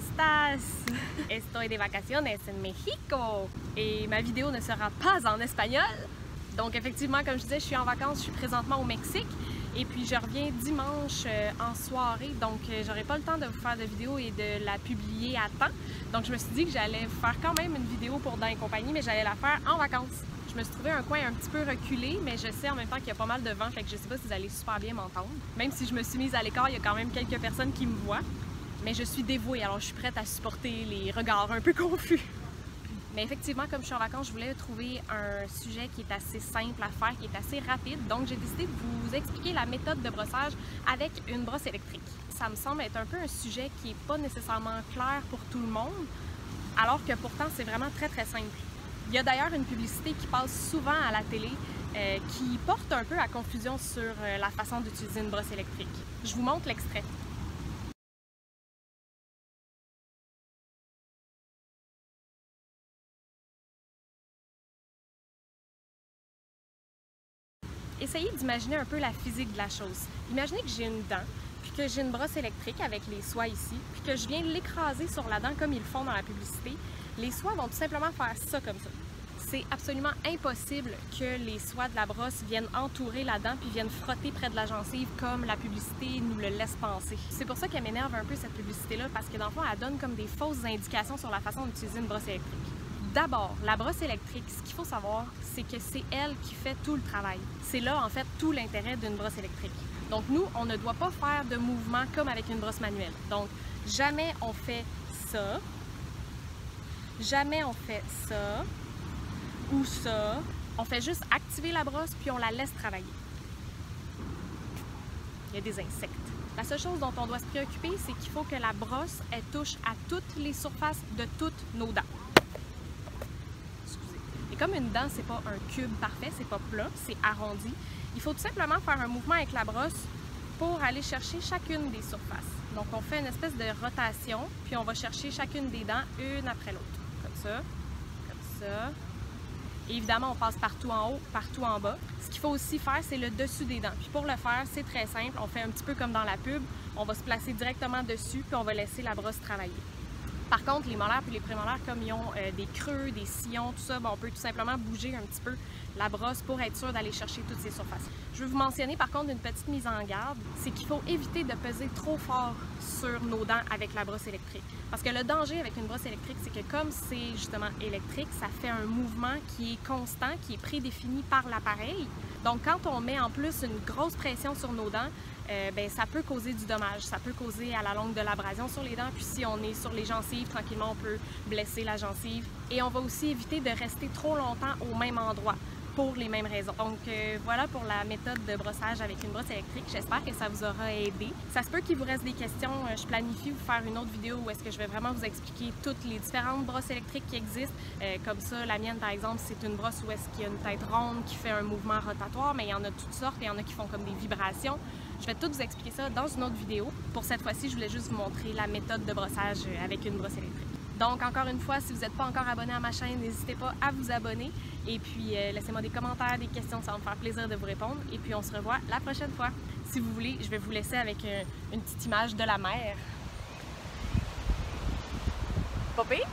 estás? Estoy de vacaciones en Mexico et ma vidéo ne sera pas en espagnol. Donc effectivement, comme je disais, je suis en vacances, je suis présentement au Mexique et puis je reviens dimanche en soirée, donc j'aurai pas le temps de vous faire de vidéo et de la publier à temps. Donc je me suis dit que j'allais faire quand même une vidéo pour Dans et compagnie, mais j'allais la faire en vacances. Je me suis trouvé un coin un petit peu reculé, mais je sais en même temps qu'il y a pas mal de vent, fait que je sais pas si vous allez super bien m'entendre. Même si je me suis mise à l'écart, il y a quand même quelques personnes qui me voient. Mais je suis dévouée, alors je suis prête à supporter les regards un peu confus. Mais effectivement, comme je suis en vacances, je voulais trouver un sujet qui est assez simple à faire, qui est assez rapide. Donc j'ai décidé de vous expliquer la méthode de brossage avec une brosse électrique. Ça me semble être un peu un sujet qui n'est pas nécessairement clair pour tout le monde, alors que pourtant c'est vraiment très simple. Il y a d'ailleurs une publicité qui passe souvent à la télé qui porte un peu à confusion sur la façon d'utiliser une brosse électrique. Je vous montre l'extrait. Essayez d'imaginer un peu la physique de la chose. Imaginez que j'ai une dent, puis que j'ai une brosse électrique avec les soies ici, puis que je viens l'écraser sur la dent comme ils le font dans la publicité. Les soies vont tout simplement faire ça comme ça. C'est absolument impossible que les soies de la brosse viennent entourer la dent puis viennent frotter près de la gencive comme la publicité nous le laisse penser. C'est pour ça qu'elle m'énerve un peu cette publicité-là, parce que dans le fond, elle donne comme des fausses indications sur la façon d'utiliser une brosse électrique. D'abord, la brosse électrique, ce qu'il faut savoir, c'est que c'est elle qui fait tout le travail. C'est là, en fait, tout l'intérêt d'une brosse électrique. Donc nous, on ne doit pas faire de mouvement comme avec une brosse manuelle. Donc, jamais on fait ça, jamais on fait ça, ou ça. On fait juste activer la brosse puis on la laisse travailler. Il y a des insectes. La seule chose dont on doit se préoccuper, c'est qu'il faut que la brosse, elle touche à toutes les surfaces de toutes nos dents. Excusez. Et comme une dent, c'est pas un cube parfait, c'est pas plat, c'est arrondi, il faut tout simplement faire un mouvement avec la brosse pour aller chercher chacune des surfaces. Donc on fait une espèce de rotation, puis on va chercher chacune des dents, une après l'autre. Comme ça, comme ça. Et évidemment, on passe partout en haut, partout en bas. Ce qu'il faut aussi faire, c'est le dessus des dents. Puis pour le faire, c'est très simple. On fait un petit peu comme dans la pub. On va se placer directement dessus, puis on va laisser la brosse travailler. Par contre, les molaires et les prémolaires, comme ils ont des creux, des sillons, tout ça, on peut tout simplement bouger un petit peu la brosse pour être sûr d'aller chercher toutes ces surfaces. Je veux vous mentionner par contre une petite mise en garde, c'est qu'il faut éviter de peser trop fort sur nos dents avec la brosse électrique. Parce que le danger avec une brosse électrique, c'est que comme c'est justement électrique, ça fait un mouvement qui est constant, qui est prédéfini par l'appareil. Donc quand on met en plus une grosse pression sur nos dents, ça peut causer du dommage, ça peut causer à la longue de l'abrasion sur les dents, puis si on est sur les gencives, tranquillement on peut blesser la gencive. Et on va aussi éviter de rester trop longtemps au même endroit pour les mêmes raisons. Donc voilà pour la méthode de brossage avec une brosse électrique. J'espère que ça vous aura aidé. Ça se peut qu'il vous reste des questions. Je planifie vous faire une autre vidéo où est-ce que je vais vraiment vous expliquer toutes les différentes brosses électriques qui existent. Comme ça, la mienne par exemple, c'est une brosse où est-ce qu'il y a une tête ronde qui fait un mouvement rotatoire, mais il y en a toutes sortes, il y en a qui font comme des vibrations. Je vais tout vous expliquer ça dans une autre vidéo. Pour cette fois-ci, je voulais juste vous montrer la méthode de brossage avec une brosse électrique. Donc encore une fois, si vous n'êtes pas encore abonné à ma chaîne, n'hésitez pas à vous abonner. Et puis laissez-moi des commentaires, des questions, ça va me faire plaisir de vous répondre. Et puis on se revoit la prochaine fois. Si vous voulez, je vais vous laisser avec une petite image de la mer. Pas pire?